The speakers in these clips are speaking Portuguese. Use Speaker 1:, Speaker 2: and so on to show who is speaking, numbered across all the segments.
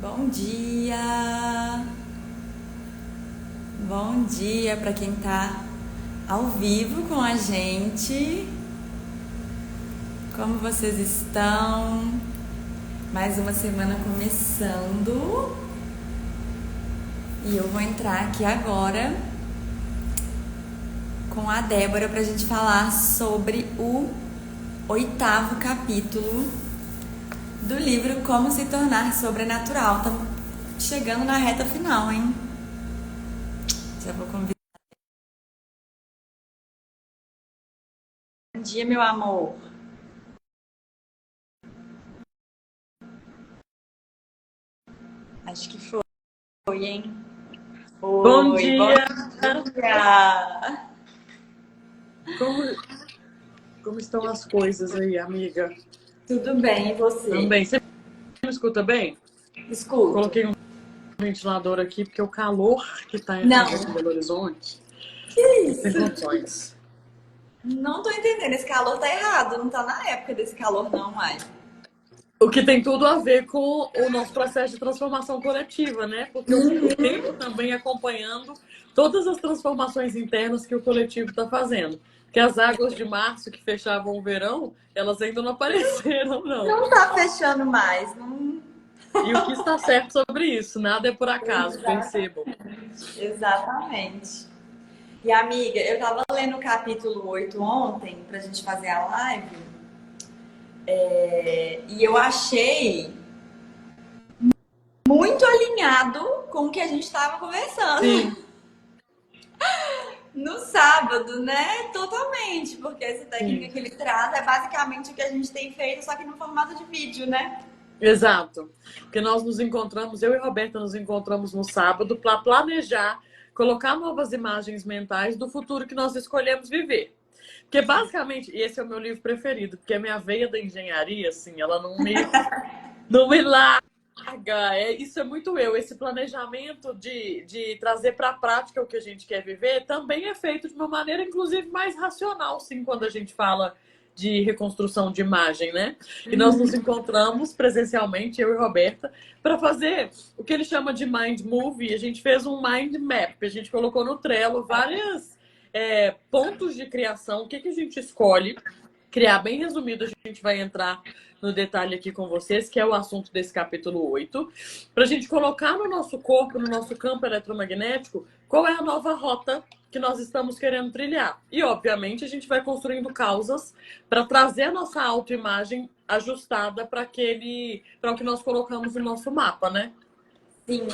Speaker 1: Bom dia! Bom dia para quem tá ao vivo com a gente. Como vocês estão? Mais uma semana começando. E eu vou entrar aqui agora com a Débora pra gente falar sobre o 8º capítulo do livro Como se tornar sobrenatural. Estamos chegando na reta final, hein? Já vou convidar. Bom dia, meu amor. Acho que foi, hein?
Speaker 2: Bom
Speaker 1: Oi, bom
Speaker 2: dia!
Speaker 1: dia!
Speaker 2: Como estão as coisas aí, amiga?
Speaker 1: Tudo bem, e você?
Speaker 2: Também. Você me escuta bem?
Speaker 1: Escuto.
Speaker 2: Coloquei um ventilador aqui porque o calor que tá
Speaker 1: Não,
Speaker 2: aqui em Belo Horizonte
Speaker 1: que
Speaker 2: não tem
Speaker 1: isso?
Speaker 2: condições.
Speaker 1: Não tô entendendo. Esse calor tá errado. Não tá na época desse calor, não, mãe.
Speaker 2: O que tem tudo a ver com o nosso processo de transformação coletiva, né? Porque o tempo também acompanhando todas as transformações internas que o coletivo está fazendo. Que as águas de março que fechavam o verão, elas ainda não apareceram, não.
Speaker 1: Não tá fechando mais. Não...
Speaker 2: E o que está certo sobre isso? Nada é por acaso, percebam.
Speaker 1: Exatamente. E amiga, eu tava lendo o capítulo 8 ontem pra gente fazer a live, e eu achei muito alinhado com o que a gente tava conversando
Speaker 2: Sim,
Speaker 1: no sábado, né? Totalmente, porque essa técnica
Speaker 2: sim,
Speaker 1: que ele traz é basicamente o que a gente tem feito, só que no formato de vídeo, né?
Speaker 2: exato. Porque nós nos encontramos, eu e Roberta nos encontramos no sábado para planejar, colocar novas imagens mentais do futuro que nós escolhemos viver. Porque basicamente, e esse é o meu livro preferido, porque a minha veia da engenharia, assim, ela não me larga. Isso é muito eu. Esse planejamento de trazer para a prática o que a gente quer viver também é feito de uma maneira, inclusive, mais racional, sim, quando a gente fala de reconstrução de imagem, né? E nós nos encontramos presencialmente, eu e Roberta, para fazer o que ele chama de Mind Movie. A gente fez um Mind Map, a gente colocou no Trello vários pontos de criação, o que a gente escolhe criar bem resumido, a gente vai entrar no detalhe aqui com vocês, que é o assunto desse capítulo 8, para a gente colocar no nosso corpo, no nosso campo eletromagnético, qual é a nova rota que nós estamos querendo trilhar. E, obviamente, a gente vai construindo causas para trazer a nossa autoimagem ajustada para o que nós colocamos no nosso mapa, né?
Speaker 1: Sim.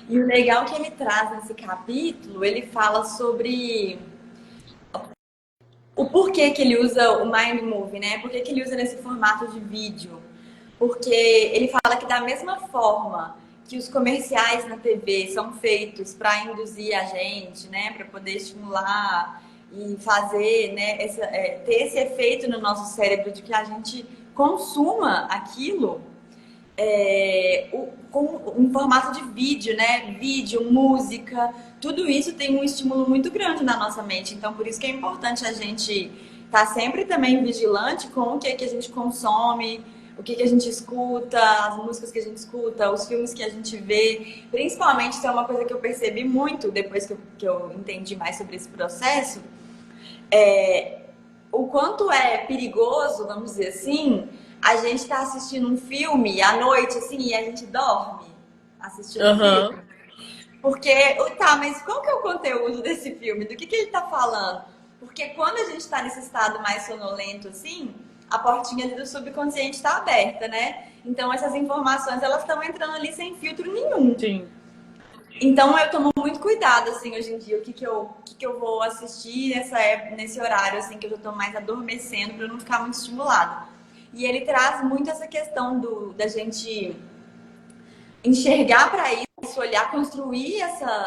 Speaker 1: E o legal que ele traz nesse capítulo, ele fala sobre o porquê que ele usa o Mind Movie, né? Por que ele usa nesse formato de vídeo? Porque ele fala que da mesma forma que os comerciais na TV são feitos para induzir a gente, né? Para poder estimular e fazer, né? Ter esse efeito no nosso cérebro de que a gente consuma aquilo em formato de vídeo, né? Vídeo, música, tudo isso tem um estímulo muito grande na nossa mente. Então, por isso que é importante a gente estar sempre também vigilante com o que, que a gente consome, o que, que a gente escuta, as músicas que a gente escuta, os filmes que a gente vê. Principalmente, isso é uma coisa que eu percebi muito depois que eu entendi mais sobre esse processo, o quanto é perigoso, vamos dizer assim, a gente tá assistindo um filme à noite, assim, e a gente dorme assistindo o
Speaker 2: Aham.
Speaker 1: filme. Porque, tá, mas qual que é o conteúdo desse filme? Do que ele tá falando? Porque quando a gente tá nesse estado mais sonolento, assim, a portinha ali do subconsciente tá aberta, né? Então essas informações, elas estão entrando ali sem filtro nenhum.
Speaker 2: Sim.
Speaker 1: Então eu tomo muito cuidado, assim, hoje em dia, o que eu vou assistir nesse horário, assim, que eu já tô mais adormecendo para não ficar muito estimulado. E ele traz muito essa questão da gente enxergar para isso, olhar, construir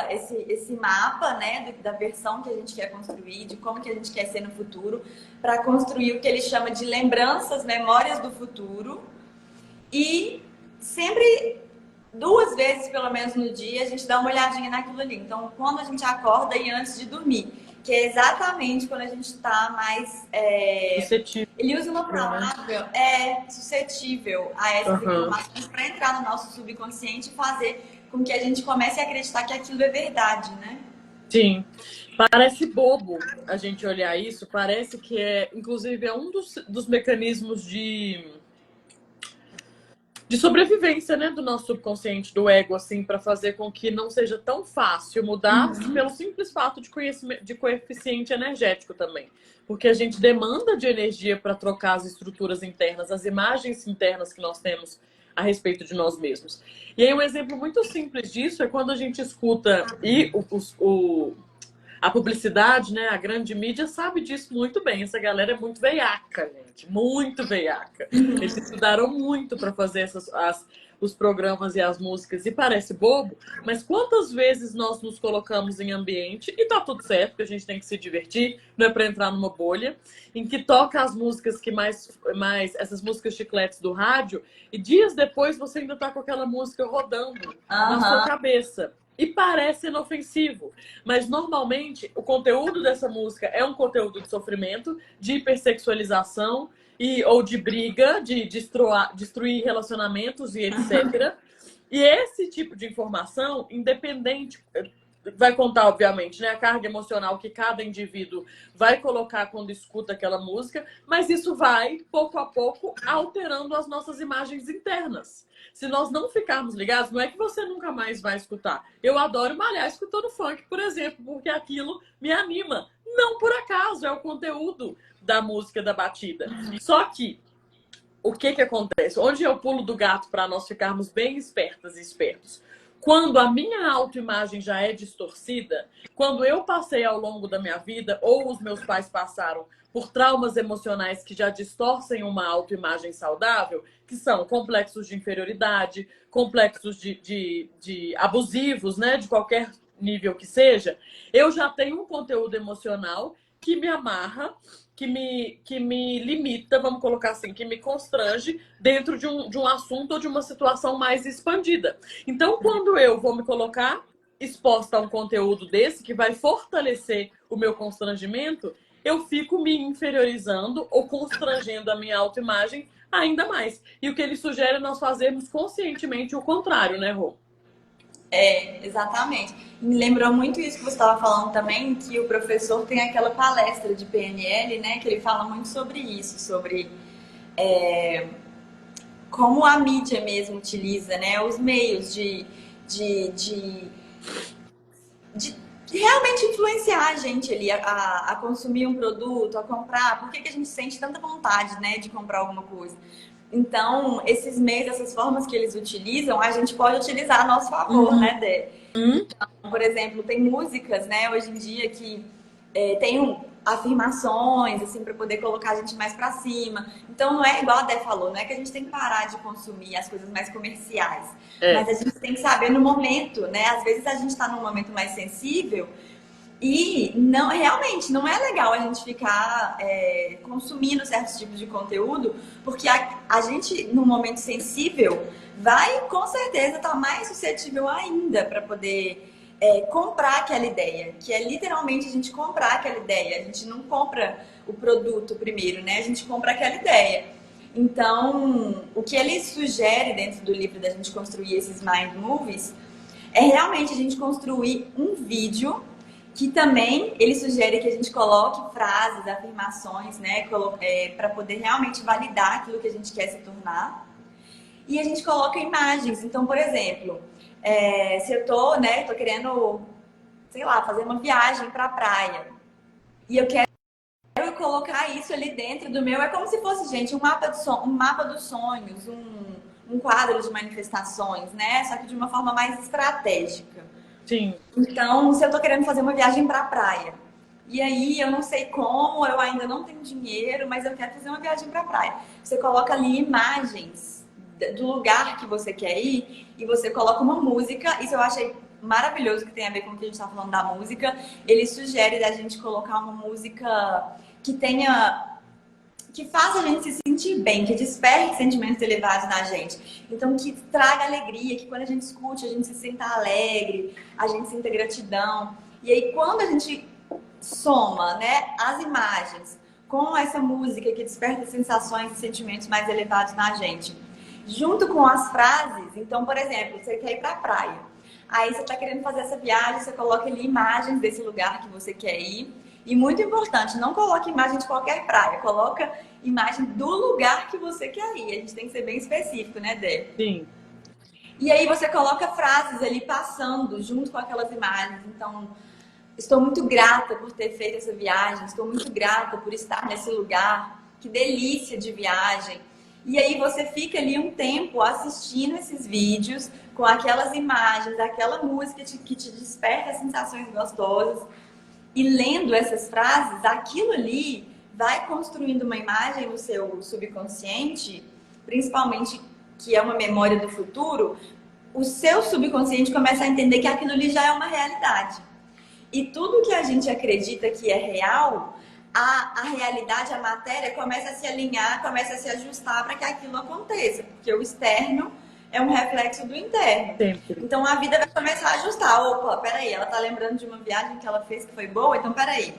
Speaker 1: esse mapa, né, da versão que a gente quer construir, de como que a gente quer ser no futuro, para construir o que ele chama de lembranças, memórias do futuro. E sempre 2 vezes, pelo menos no dia, a gente dá uma olhadinha naquilo ali. Então, quando a gente acorda e antes de dormir. que é exatamente quando a gente está mais...
Speaker 2: Suscetível,
Speaker 1: Ele usa uma
Speaker 2: né?
Speaker 1: palavra, suscetível a essas
Speaker 2: Aham.
Speaker 1: informações para entrar no nosso subconsciente e fazer com que a gente comece a acreditar que aquilo é verdade, né?
Speaker 2: Sim. Parece bobo a gente olhar isso, parece que inclusive, é um dos mecanismos de sobrevivência, né, do nosso subconsciente, do ego, assim, para fazer com que não seja tão fácil mudar pelo simples fato de conhecimento, de coeficiente energético também. Porque a gente demanda de energia para trocar as estruturas internas, as imagens internas que nós temos a respeito de nós mesmos. E aí um exemplo muito simples disso é quando a gente escuta, e a publicidade, né, a grande mídia sabe disso muito bem. Essa galera é muito veiaca, gente, muito veiaca. Eles estudaram muito para fazer os programas e as músicas, e parece bobo, mas quantas vezes nós nos colocamos em ambiente, e tá tudo certo, porque a gente tem que se divertir, não é para entrar numa bolha, em que toca as músicas que mais essas músicas chicletes do rádio, e dias depois você ainda tá com aquela música rodando na sua cabeça. E parece inofensivo, mas normalmente o conteúdo dessa música é um conteúdo de sofrimento, de hipersexualização ou de briga, de destruir relacionamentos e etc. E esse tipo de informação, independente, vai contar, obviamente, né, a carga emocional que cada indivíduo vai colocar quando escuta aquela música, mas isso vai, pouco a pouco, alterando as nossas imagens internas. Se nós não ficarmos ligados, não é que você nunca mais vai escutar. Eu adoro malhar escutando funk, por exemplo, porque aquilo me anima. Não por acaso, é o conteúdo da música, da batida. Só que, o que acontece? Onde eu pulo do gato para nós ficarmos bem espertas e espertos? Quando a minha autoimagem já é distorcida, quando eu passei ao longo da minha vida, ou os meus pais passaram por traumas emocionais que já distorcem uma autoimagem saudável, que são complexos de inferioridade, complexos de abusivos, né, de qualquer nível que seja, eu já tenho um conteúdo emocional que me amarra, que me limita, vamos colocar assim, que me constrange dentro de um assunto ou de uma situação mais expandida. Então, quando eu vou me colocar exposta a um conteúdo desse que vai fortalecer o meu constrangimento, eu fico me inferiorizando ou constrangendo a minha autoimagem ainda mais. E o que ele sugere é nós fazermos conscientemente o contrário, né, Rô?
Speaker 1: Exatamente. Me lembrou muito isso que você estava falando também, que o professor tem aquela palestra de PNL, né, que ele fala muito sobre isso, sobre como a mídia mesmo utiliza, né, os meios de, de, de realmente influenciar a gente ali a consumir um produto, a comprar. Por que a gente sente tanta vontade, né, de comprar alguma coisa? Então, esses meios, essas formas que eles utilizam, a gente pode utilizar a nosso favor, né, Dé? Então, por exemplo, tem músicas, né, hoje em dia que tem afirmações, assim, para poder colocar a gente mais para cima. Então, não é igual a Dé falou, não é que a gente tem que parar de consumir as coisas mais comerciais, mas a gente tem que saber no momento, né? Às vezes a gente está num momento mais sensível e não, realmente não é legal a gente ficar consumindo certos tipos de conteúdo, porque a gente, num momento sensível, vai com certeza estar mais suscetível ainda para poder comprar aquela ideia, que é literalmente a gente comprar aquela ideia. A gente não compra o produto primeiro, né? A gente compra aquela ideia. Então, o que ele sugere dentro do livro da gente construir esses mind movies é realmente a gente construir um vídeo que também ele sugere que a gente coloque frases, afirmações, né, para poder realmente validar aquilo que a gente quer se tornar. E a gente coloca imagens. Então, por exemplo, se eu tô querendo, sei lá, fazer uma viagem para a praia e eu quero colocar isso ali dentro do meu, é como se fosse, gente, um mapa dos sonhos, um quadro de manifestações, né? Só que de uma forma mais estratégica.
Speaker 2: Sim.
Speaker 1: Então, se eu tô querendo fazer uma viagem pra praia, e aí eu não sei como, eu ainda não tenho dinheiro, mas eu quero fazer uma viagem pra praia. Você coloca ali imagens do lugar que você quer ir e você coloca uma música. Isso eu achei maravilhoso, que tem a ver com o que a gente tá falando da música. Ele sugere da gente colocar uma música que faça a gente se sentir bem, que desperte sentimentos elevados na gente. Então, que traga alegria, que quando a gente escute, a gente se sinta alegre, a gente sinta gratidão. E aí, quando a gente soma, né, as imagens com essa música que desperta sensações e sentimentos mais elevados na gente, junto com as frases. Então, por exemplo, você quer ir para a praia, aí você está querendo fazer essa viagem, você coloca ali imagens desse lugar que você quer ir. E muito importante, não coloque imagem de qualquer praia, coloca imagem do lugar que você quer ir. A gente tem que ser bem específico, né, Dé?
Speaker 2: Sim.
Speaker 1: E aí você coloca frases ali passando junto com aquelas imagens. Então, estou muito grata por ter feito essa viagem, estou muito grata por estar nesse lugar, que delícia de viagem. E aí você fica ali um tempo assistindo esses vídeos com aquelas imagens, aquela música que te desperta sensações gostosas. E lendo essas frases, aquilo ali vai construindo uma imagem no seu subconsciente, principalmente que é uma memória do futuro. O seu subconsciente começa a entender que aquilo ali já é uma realidade. E tudo que a gente acredita que é real, a realidade, a matéria, começa a se alinhar, começa a se ajustar para que aquilo aconteça. Porque o externo é um reflexo do interno.
Speaker 2: Sempre.
Speaker 1: Então a vida vai começar a ajustar. Opa, peraí, ela tá lembrando de uma viagem que ela fez que foi boa, então peraí,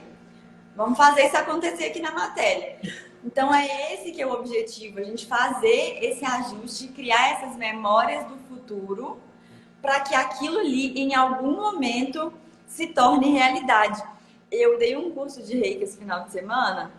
Speaker 1: vamos fazer isso acontecer aqui na matéria. Então é esse que é o objetivo, a gente fazer esse ajuste, criar essas memórias do futuro para que aquilo ali, em algum momento, se torne realidade. Eu dei um curso de Reiki esse final de semana.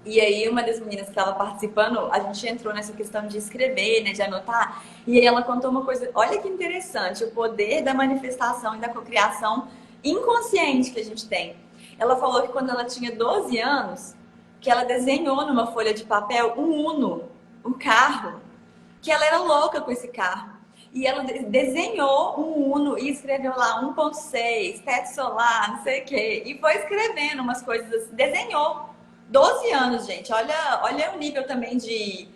Speaker 1: E aí, uma das meninas que estava participando, a gente entrou nessa questão de escrever, né, de anotar. E aí ela contou uma coisa, olha que interessante, o poder da manifestação e da cocriação inconsciente que a gente tem. Ela falou que quando ela tinha 12 anos, que ela desenhou numa folha de papel um Uno, um carro, que ela era louca com esse carro. E ela desenhou um Uno e escreveu lá 1.6, teto solar, não sei o quê. E foi escrevendo umas coisas assim, desenhou. 12 anos, gente. Olha o nível também de...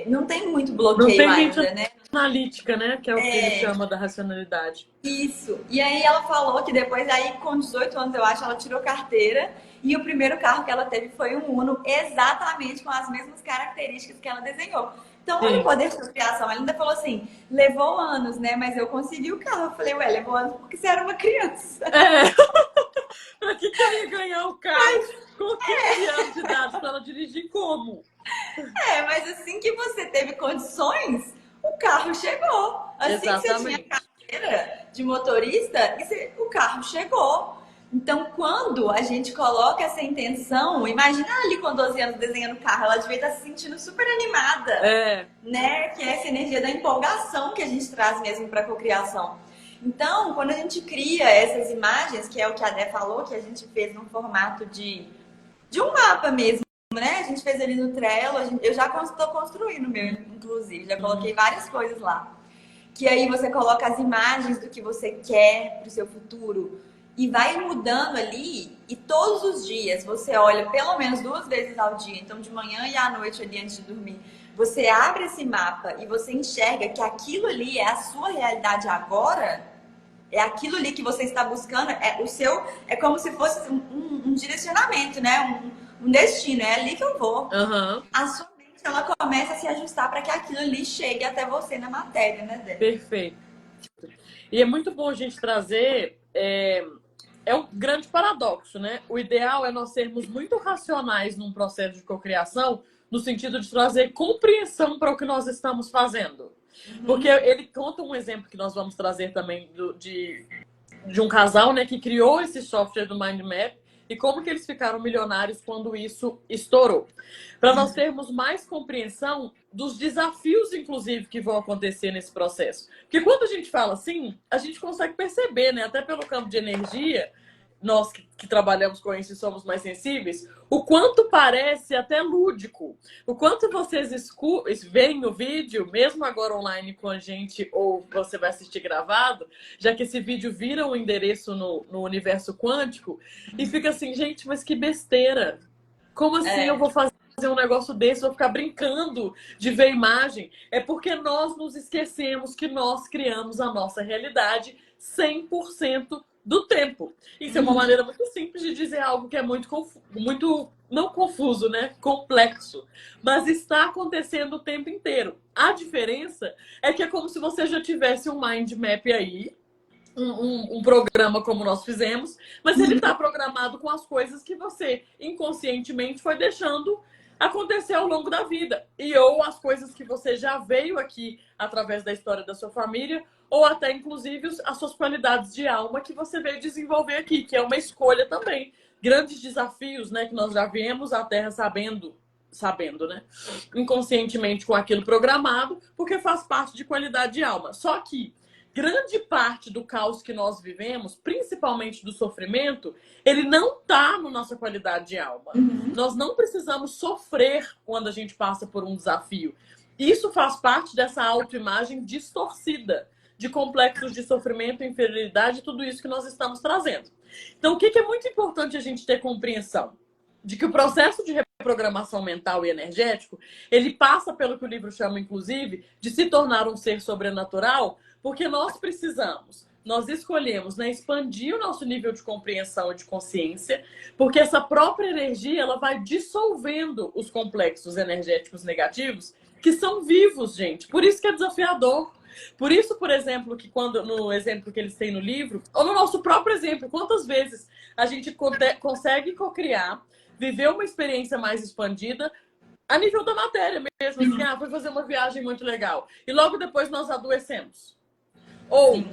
Speaker 1: não tem muito
Speaker 2: Não
Speaker 1: bloqueio
Speaker 2: tem mente
Speaker 1: ainda, né?
Speaker 2: analítica, né? Que é o que ele chama da racionalidade.
Speaker 1: Isso. E aí ela falou que depois, aí com 18 anos, eu acho, ela tirou carteira. E o primeiro carro que ela teve foi um Uno, exatamente com as mesmas características que ela desenhou. Então, olha o
Speaker 2: Sim.
Speaker 1: poder da criação. Ela ainda falou assim, levou anos, né? Mas eu consegui o carro. Eu falei, ué, levou anos porque você era uma criança.
Speaker 2: É. Pra que eu ia ganhar o carro com 15 anos de idade? Se ela dirigir como?
Speaker 1: Mas assim que você teve condições, o carro chegou. Assim que você tinha
Speaker 2: Exatamente.
Speaker 1: carteira de motorista, o carro chegou. Então, quando a gente coloca essa intenção, imagina ali com 12 anos desenhando carro, ela devia estar se sentindo super animada,
Speaker 2: É.
Speaker 1: né? Que é essa energia da empolgação que a gente traz mesmo para a cocriação. Então, quando a gente cria essas imagens, que é o que a Dé falou, que a gente fez num formato de um mapa mesmo, né? A gente fez ali no Trello, eu já estou construindo o meu, inclusive, já coloquei várias coisas lá. Que aí você coloca as imagens do que você quer para o seu futuro e vai mudando ali, e todos os dias você olha pelo menos 2 vezes ao dia, então de manhã e à noite ali antes de dormir, você abre esse mapa e você enxerga que aquilo ali é a sua realidade agora, é aquilo ali que você está buscando, é como se fosse um direcionamento, né? Um destino, é ali que eu vou.
Speaker 2: Uhum.
Speaker 1: A sua mente, ela começa a se ajustar para que aquilo ali chegue até você na matéria, né, Débora?
Speaker 2: Perfeito. E é muito bom a gente trazer. É um grande paradoxo, né? O ideal é nós sermos muito racionais num processo de cocriação, no sentido de trazer compreensão para o que nós estamos fazendo. Porque ele conta um exemplo que nós vamos trazer também de um casal, né, que criou esse software do Mind Map e como que eles ficaram milionários quando isso estourou. Para nós termos mais compreensão dos desafios, inclusive, que vão acontecer nesse processo. Porque quando a gente fala assim, a gente consegue perceber, né, até pelo campo de energia, nós que trabalhamos com isso e somos mais sensíveis, o quanto parece até lúdico. O quanto vocês veem o vídeo, mesmo agora online com a gente, ou você vai assistir gravado, já que esse vídeo vira um endereço no universo quântico, e fica assim, gente, mas que besteira. Como assim eu vou fazer um negócio desse, vou ficar brincando de ver imagem? É porque nós nos esquecemos que nós criamos a nossa realidade 100% do tempo. Isso é uma maneira muito simples de dizer algo que é muito não confuso, né? Complexo. Mas está acontecendo o tempo inteiro. A diferença é que é como se você já tivesse um mind map aí, um programa como nós fizemos, mas ele está programado com as coisas que você inconscientemente foi deixando acontecer ao longo da vida. E ou as coisas que você já veio aqui através da história da sua família, ou até, inclusive, as suas qualidades de alma que você veio desenvolver aqui, que é uma escolha também. Grandes desafios, né, que nós já viemos à Terra sabendo, né? Inconscientemente com aquilo programado, porque faz parte de qualidade de alma. Só que grande parte do caos que nós vivemos, principalmente do sofrimento, ele não está na nossa qualidade de alma. Nós não precisamos sofrer quando a gente passa por um desafio. Isso faz parte dessa autoimagem distorcida, de complexos de sofrimento, inferioridade, tudo isso que nós estamos trazendo. Então, o que é muito importante a gente ter compreensão? De que o processo de reprogramação mental e energético, ele passa pelo que o livro chama, inclusive, de se tornar um ser sobrenatural, porque nós escolhemos, né, expandir o nosso nível de compreensão e de consciência, porque essa própria energia ela vai dissolvendo os complexos energéticos negativos que são vivos, gente. Por isso que é desafiador. Por isso, por exemplo, que no exemplo que eles têm no livro, ou no nosso próprio exemplo, quantas vezes a gente consegue cocriar, viver uma experiência mais expandida a nível da matéria mesmo. Assim, foi fazer uma viagem muito legal. E logo depois nós adoecemos. Ou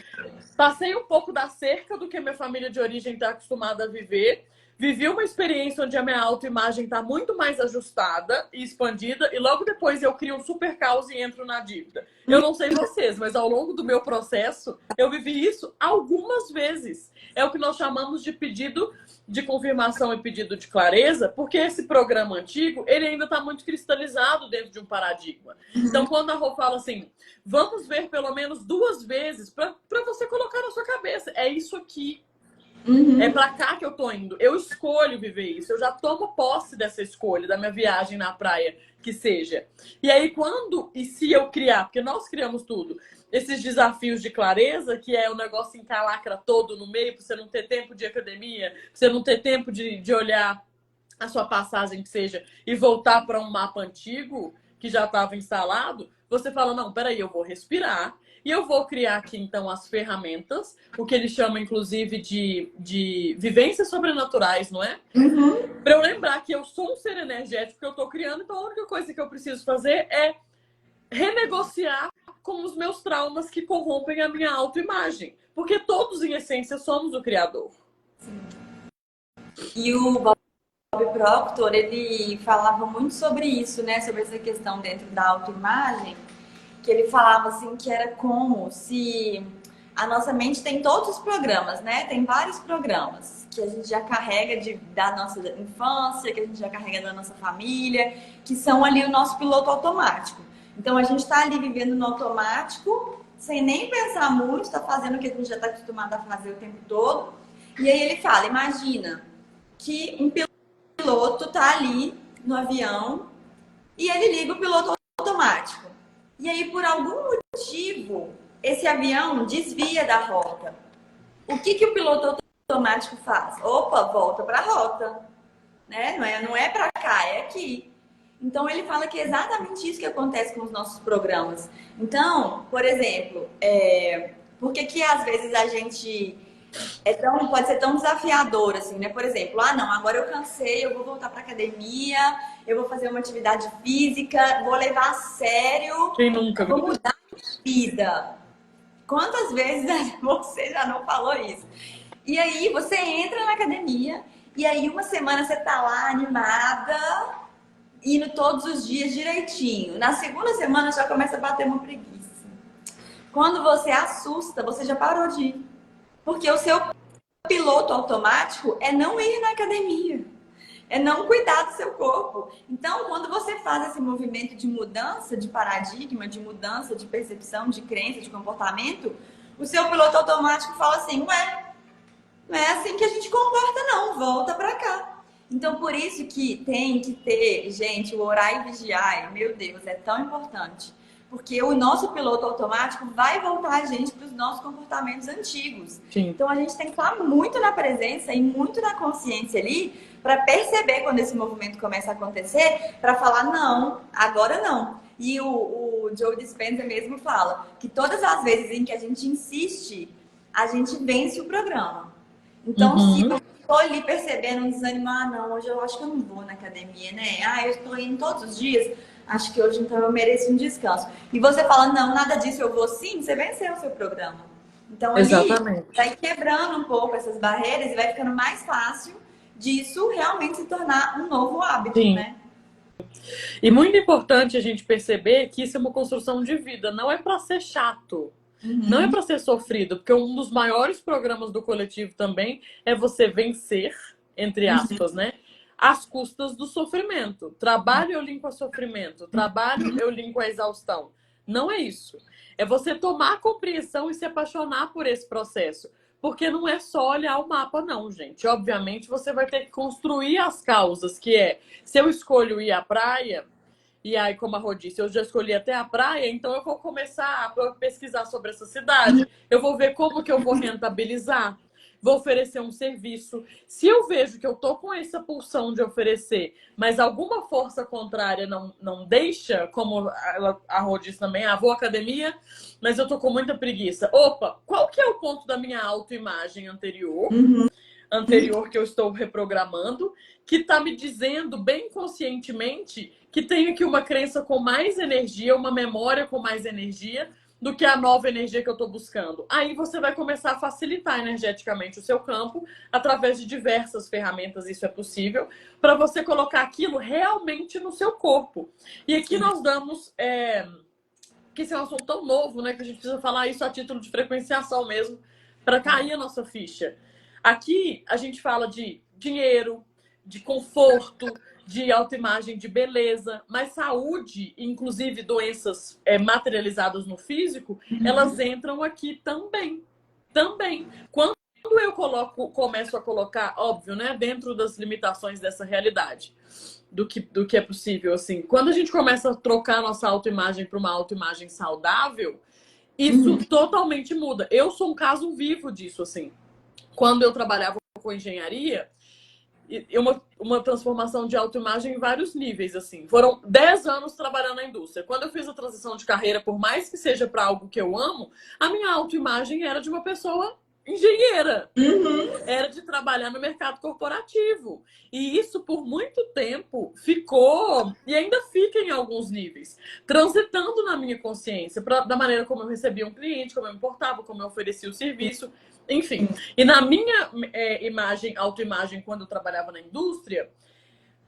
Speaker 2: passei um pouco da cerca do que a minha família de origem está acostumada a viver. Vivi uma experiência onde a minha autoimagem está muito mais ajustada e expandida. E logo depois eu crio um super caos e entro na dívida. Eu não sei vocês, mas ao longo do meu processo, eu vivi isso algumas vezes. É o que nós chamamos de pedido de confirmação e pedido de clareza, porque esse programa antigo, ele ainda está muito cristalizado dentro de um paradigma. Então, quando a Rô fala assim, vamos ver pelo menos 2 vezes para você colocar na sua cabeça, é isso aqui. É para cá que eu tô indo. Eu escolho viver isso. Eu já tomo posse dessa escolha, da minha viagem na praia, que seja. E aí, quando e se eu criar, porque nós criamos tudo, esses desafios de clareza, que é o negócio encalacra todo no meio, para você não ter tempo de academia, pra você não ter tempo de olhar a sua passagem, que seja, e voltar para um mapa antigo, que já estava instalado, você fala, não, peraí, eu vou respirar. E eu vou criar aqui, então, as ferramentas, o que eles chamam, inclusive, de vivências sobrenaturais, não é? Para eu lembrar que eu sou um ser energético que eu estou criando, então a única coisa que eu preciso fazer é renegociar com os meus traumas que corrompem a minha autoimagem. Porque todos, em essência, somos o Criador.
Speaker 1: E o Bob Proctor, ele falava muito sobre isso, né? Sobre essa questão dentro da autoimagem. Que ele falava assim que era como se a nossa mente tem todos os programas, né? Tem vários programas que a gente já carrega da nossa infância, que a gente já carrega da nossa família, que são ali o nosso piloto automático. Então a gente está ali vivendo no automático, sem nem pensar muito, está fazendo o que a gente já está acostumado a fazer o tempo todo. E aí ele fala, imagina que um piloto está ali no avião e ele liga o piloto automático. E aí, por algum motivo, esse avião desvia da rota. O que o piloto automático faz? Opa, volta para a rota. Né? Não é para cá, é aqui. Então, ele fala que é exatamente isso que acontece com os nossos programas. Então, por exemplo, por que às vezes a gente pode ser tão desafiador, assim, né? Por exemplo, não, agora eu cansei, eu vou voltar para academia, eu vou fazer uma atividade física, vou levar a sério,
Speaker 2: Quem nunca?
Speaker 1: Vou mudar a vida. Quantas vezes você já não falou isso? E aí você entra na academia e aí uma semana você tá lá animada, indo todos os dias direitinho. Na segunda semana já começa a bater uma preguiça. Quando você assusta, você já parou de ir. Porque o seu piloto automático é não ir na academia. É não cuidar do seu corpo. Então, quando você faz esse movimento de mudança de paradigma, de mudança de percepção, de crença, de comportamento, o seu piloto automático fala assim, ué, não é assim que a gente comporta não, volta pra cá. Então, por isso que tem que ter, gente, o orar e vigiar, meu Deus, é tão importante. Porque o nosso piloto automático vai voltar a gente para os nossos comportamentos antigos.
Speaker 2: Sim.
Speaker 1: Então, a gente tem que estar muito na presença e muito na consciência ali para perceber quando esse movimento começa a acontecer, para falar, não, agora não. E o Joe Dispenza mesmo fala que todas as vezes em que a gente insiste a gente vence o programa. Então, se
Speaker 2: Uhum.
Speaker 1: eu tô ali percebendo um desânimo, ah, não, hoje eu acho que eu não vou na academia, né? Ah, eu estou indo todos os dias, acho que hoje então eu mereço um descanso. E você fala, não, nada disso, eu vou sim, você venceu o seu programa. Então, ali,
Speaker 2: Exatamente.
Speaker 1: vai quebrando um pouco essas barreiras e vai ficando mais fácil disso realmente se tornar um novo hábito,
Speaker 2: Sim.
Speaker 1: né?
Speaker 2: E muito importante a gente perceber que isso é uma construção de vida, não é para ser chato. Não é
Speaker 1: Uhum.
Speaker 2: para ser sofrido, porque um dos maiores programas do coletivo também é você vencer, entre aspas, né? Às custas do sofrimento. Trabalho eu limpo a sofrimento, trabalho eu limpo a exaustão. Não é isso. É você tomar a compreensão e se apaixonar por esse processo. Porque não é só olhar o mapa, não, gente. Obviamente você vai ter que construir as causas, que é se eu escolho ir à praia, e aí, como a Rô disse, eu já escolhi até a praia, então eu vou começar a pesquisar sobre essa cidade. Eu vou ver como que eu vou rentabilizar. Vou oferecer um serviço. Se eu vejo que eu tô com essa pulsão de oferecer, mas alguma força contrária não deixa, como a Rô disse também, vou à academia, mas eu tô com muita preguiça. Opa, qual que é o ponto da minha autoimagem anterior que eu estou reprogramando, que está me dizendo bem conscientemente que tenho aqui uma crença com mais energia, uma memória com mais energia do que a nova energia que eu estou buscando. Aí você vai começar a facilitar energeticamente o seu campo através de diversas ferramentas, isso é possível, para você colocar aquilo realmente no seu corpo. E aqui nós damos... que esse é um assunto tão novo, né, que a gente precisa falar isso a título de frequenciação mesmo, para cair a nossa ficha. Aqui a gente fala de dinheiro, de conforto, de autoimagem, de beleza, mas saúde, inclusive doenças materializadas no físico, elas entram aqui também. Também. Quando eu começo a colocar, óbvio, né, dentro das limitações dessa realidade, do que é possível, assim. Quando a gente começa a trocar a nossa autoimagem para uma autoimagem saudável, isso totalmente muda. Eu sou um caso vivo disso, assim. Quando eu trabalhava com engenharia, uma transformação de autoimagem em vários níveis, assim. Foram 10 anos trabalhando na indústria. Quando eu fiz a transição de carreira, por mais que seja para algo que eu amo, a minha autoimagem era de uma pessoa engenheira. Era de trabalhar no mercado corporativo. E isso, por muito tempo, ficou, e ainda fica em alguns níveis, transitando na minha consciência, da maneira como eu recebia um cliente, como eu me portava, como eu oferecia o serviço, enfim. E na minha autoimagem, quando eu trabalhava na indústria,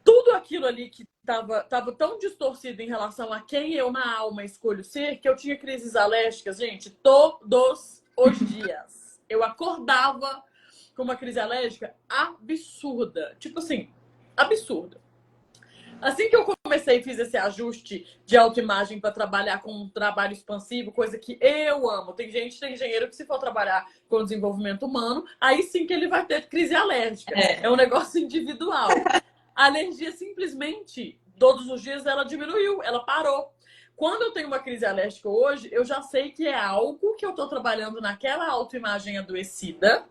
Speaker 2: tudo aquilo ali que estava tão distorcido em relação a quem eu, na alma, escolho ser, que eu tinha crises alérgicas, gente, todos os dias. Eu acordava com uma crise alérgica absurda. Tipo assim, absurda. Assim que eu comecei e fiz esse ajuste de autoimagem para trabalhar com um trabalho expansivo, coisa que eu amo. Tem engenheiro que se for trabalhar com desenvolvimento humano, aí sim que ele vai ter crise alérgica. É um negócio individual. A alergia simplesmente, todos os dias, ela diminuiu, ela parou. Quando eu tenho uma crise alérgica hoje, eu já sei que é algo que eu estou trabalhando naquela autoimagem adoecida,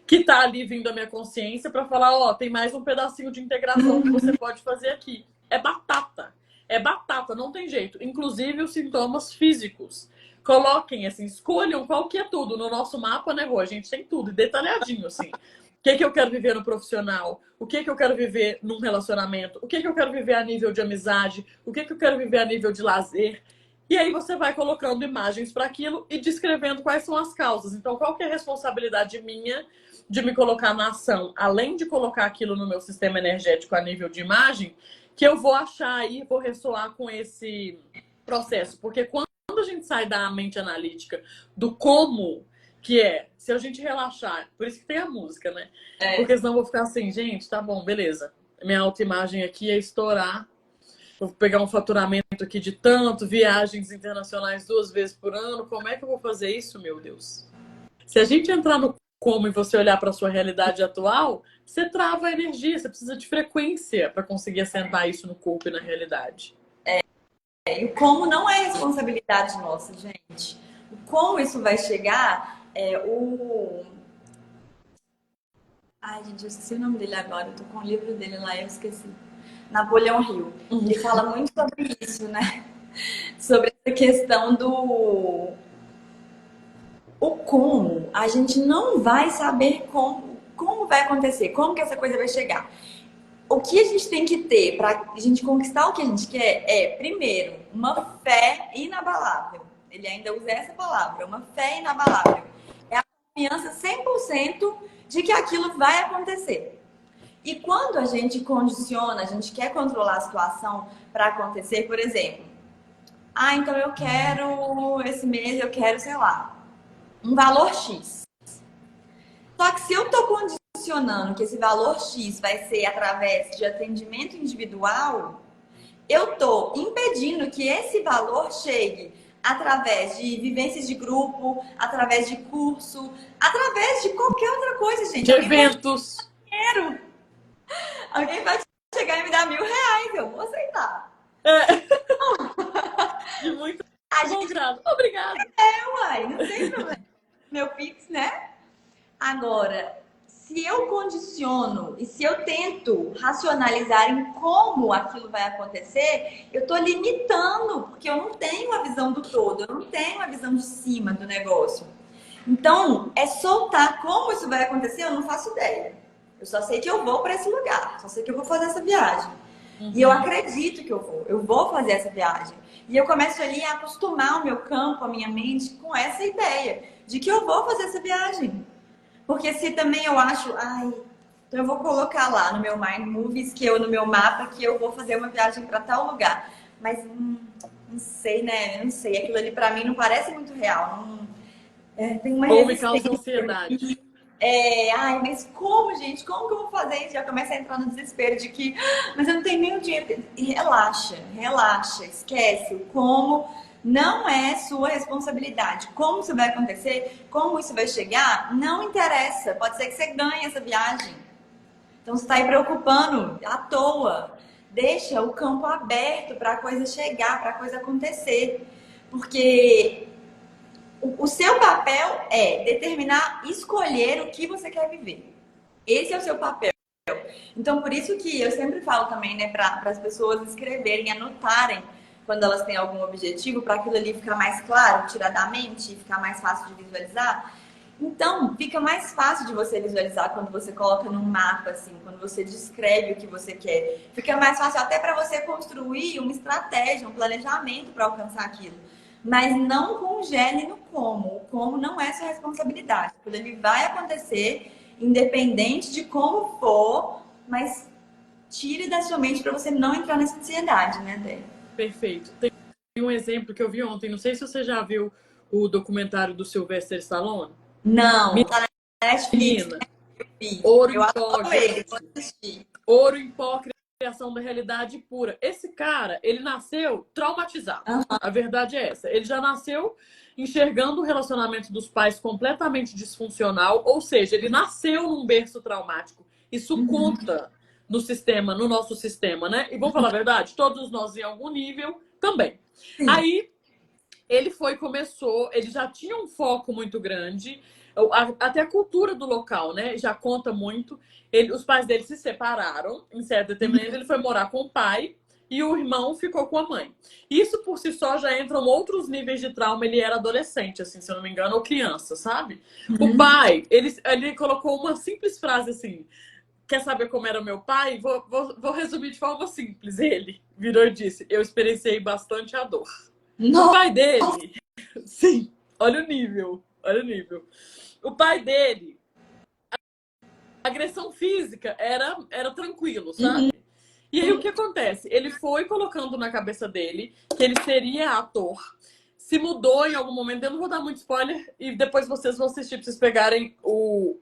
Speaker 2: que está ali vindo a minha consciência para falar, ó, tem mais um pedacinho de integração que você pode fazer aqui. É batata. É batata, não tem jeito. Inclusive os sintomas físicos. Coloquem, assim, escolham qual que é tudo. No nosso mapa, né, Rô? A gente tem tudo, detalhadinho, assim. O que eu quero viver no profissional? O que eu quero viver num relacionamento? O que eu quero viver a nível de amizade? O que eu quero viver a nível de lazer? E aí você vai colocando imagens para aquilo e descrevendo quais são as causas. Então, qual que é a responsabilidade minha de me colocar na ação, além de colocar aquilo no meu sistema energético a nível de imagem, que eu vou achar aí, vou ressoar com esse processo. Porque quando a gente sai da mente analítica, do como que é, se a gente relaxar, por isso que tem a música, né? Porque senão eu vou ficar assim, gente, tá bom, beleza. Minha autoimagem aqui é estourar. Vou pegar um faturamento aqui de tanto, viagens internacionais 2 vezes por ano. Como é que eu vou fazer isso, meu Deus? Se a gente entrar no como e você olhar para a sua realidade atual, você trava a energia, você precisa de frequência para conseguir assentar isso no corpo e na realidade.
Speaker 1: E o como não é responsabilidade nossa, gente. O como isso vai chegar é o. Ai, gente, eu esqueci o nome dele agora. Eu tô com o livro dele lá, eu esqueci. Napoleão Hill. Ele fala muito sobre isso, né? Sobre essa questão do O como, a gente não vai saber como vai acontecer, como que essa coisa vai chegar. O que a gente tem que ter para a gente conquistar o que a gente quer é, primeiro, uma fé inabalável. Ele ainda usa essa palavra, uma fé inabalável. É a confiança 100% de que aquilo vai acontecer. E quando a gente condiciona, a gente quer controlar a situação para acontecer, por exemplo, então eu quero, esse mês eu quero, sei lá, um valor X. Só que se eu estou condicionando que esse valor X vai ser através de atendimento individual, eu estou impedindo que esse valor chegue através de vivências de grupo, através de curso, através de qualquer outra coisa, gente.
Speaker 2: De eventos.
Speaker 1: Alguém vai chegar e me dar R$ 1.000, eu vou aceitar.
Speaker 2: De muito
Speaker 1: A
Speaker 2: bom
Speaker 1: gente
Speaker 2: grado. Obrigada.
Speaker 1: uai, não tem problema. Meu Pix, né? Agora, se eu condiciono e se eu tento racionalizar em como aquilo vai acontecer, eu estou limitando, porque eu não tenho a visão do todo, eu não tenho a visão de cima do negócio. Então, é soltar como isso vai acontecer, eu não faço ideia. Eu só sei que eu vou para esse lugar, só sei que eu vou fazer essa viagem. E eu acredito que eu vou fazer essa viagem. E eu começo ali a acostumar o meu campo, a minha mente com essa ideia de que eu vou fazer essa viagem. Porque se também eu acho, então eu vou colocar lá no meu Mind Movies, no meu mapa, que eu vou fazer uma viagem para tal lugar. Mas não sei, né? Não sei. Aquilo ali para mim não parece muito real. Tem uma
Speaker 2: Ou me causa
Speaker 1: resistência.
Speaker 2: ansiedade.
Speaker 1: Mas como, gente? Como que eu vou fazer isso? Já começa a entrar no desespero de que, mas eu não tenho nem o dinheiro. E relaxa, esquece. O como não é sua responsabilidade. Como isso vai acontecer, como isso vai chegar, não interessa. Pode ser que você ganhe essa viagem. Então você está aí preocupando à toa. Deixa o campo aberto para a coisa chegar, para a coisa acontecer. Porque o seu papel é determinar, escolher o que você quer viver. Esse é o seu papel. Então, por isso que eu sempre falo também, né, para as pessoas escreverem, anotarem quando elas têm algum objetivo, para aquilo ali ficar mais claro, tirar da mente, ficar mais fácil de visualizar. Então, fica mais fácil de você visualizar quando você coloca num mapa, assim, quando você descreve o que você quer. Fica mais fácil até para você construir uma estratégia, um planejamento para alcançar aquilo. Mas não congele no como. O como não é sua responsabilidade. Porque ele vai acontecer, independente de como for, mas tire da sua mente para você não entrar nessa ansiedade, né, Dé?
Speaker 2: Perfeito. Tem um exemplo que eu vi ontem. Não sei se você já viu o documentário do Sylvester Stallone.
Speaker 1: Não, tá na Netflix.
Speaker 2: Menina,
Speaker 1: Né?
Speaker 2: ouro
Speaker 1: Eu
Speaker 2: em pó,
Speaker 1: adoro ele,
Speaker 2: gente.
Speaker 1: vou assistir.
Speaker 2: Ouro em pó, criação da realidade pura. Esse cara, ele nasceu traumatizado. A verdade é essa. Ele já nasceu enxergando o relacionamento dos pais completamente disfuncional, ou seja, ele nasceu num berço traumático. Isso conta no sistema, no nosso sistema, né? E vamos falar a verdade, todos nós em algum nível também.
Speaker 1: Sim.
Speaker 2: Aí ele começou, ele já tinha um foco muito grande, até a cultura do local, né? Já conta muito. Os pais dele se separaram, em certo determinado, ele foi morar com o pai e o irmão ficou com a mãe. Isso por si só já entram outros níveis de trauma. Ele era adolescente, assim, se eu não me engano, ou criança, sabe? O pai, ele colocou uma simples frase assim: quer saber como era meu pai? Vou resumir de forma simples. Ele virou e disse: eu experienciei bastante a dor. O pai dele, sim, olha o nível, olha o nível. O pai dele, a agressão física era tranquilo, sabe? E aí o que acontece? Ele foi colocando na cabeça dele que ele seria ator, se mudou em algum momento. Eu não vou dar muito spoiler e depois vocês vão assistir pra vocês pegarem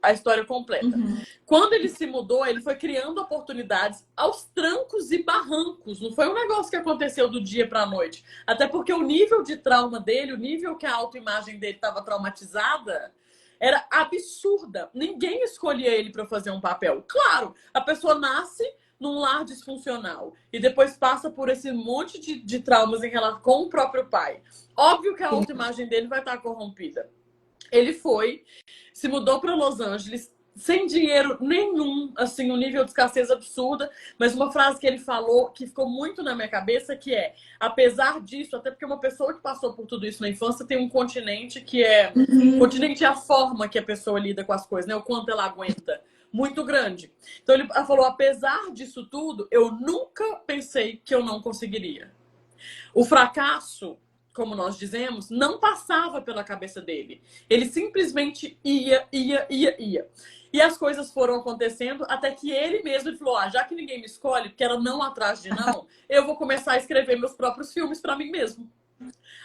Speaker 2: a história completa. Quando ele se mudou, ele foi criando oportunidades aos trancos e barrancos. Não foi um negócio que aconteceu do dia pra noite. Até porque o nível de trauma dele, o nível que a autoimagem dele estava traumatizada, era absurda. Ninguém escolhia ele para fazer um papel. Claro, a pessoa nasce num lar disfuncional e depois passa por esse monte de traumas em relação com o próprio pai. Óbvio que a autoimagem dele vai estar corrompida. Ele se mudou para Los Angeles, sem dinheiro nenhum, assim, um nível de escassez absurda, mas uma frase que ele falou que ficou muito na minha cabeça, que é, apesar disso, até porque uma pessoa que passou por tudo isso na infância tem um continente que é... Continente é a forma que a pessoa lida com as coisas, né? O quanto ela aguenta. Muito grande. Então ele falou, apesar disso tudo, eu nunca pensei que eu não conseguiria. O fracasso, como nós dizemos, não passava pela cabeça dele. Ele simplesmente ia. E as coisas foram acontecendo até que ele mesmo falou, já que ninguém me escolhe, porque era não atrás de não, eu vou começar a escrever meus próprios filmes para mim mesmo.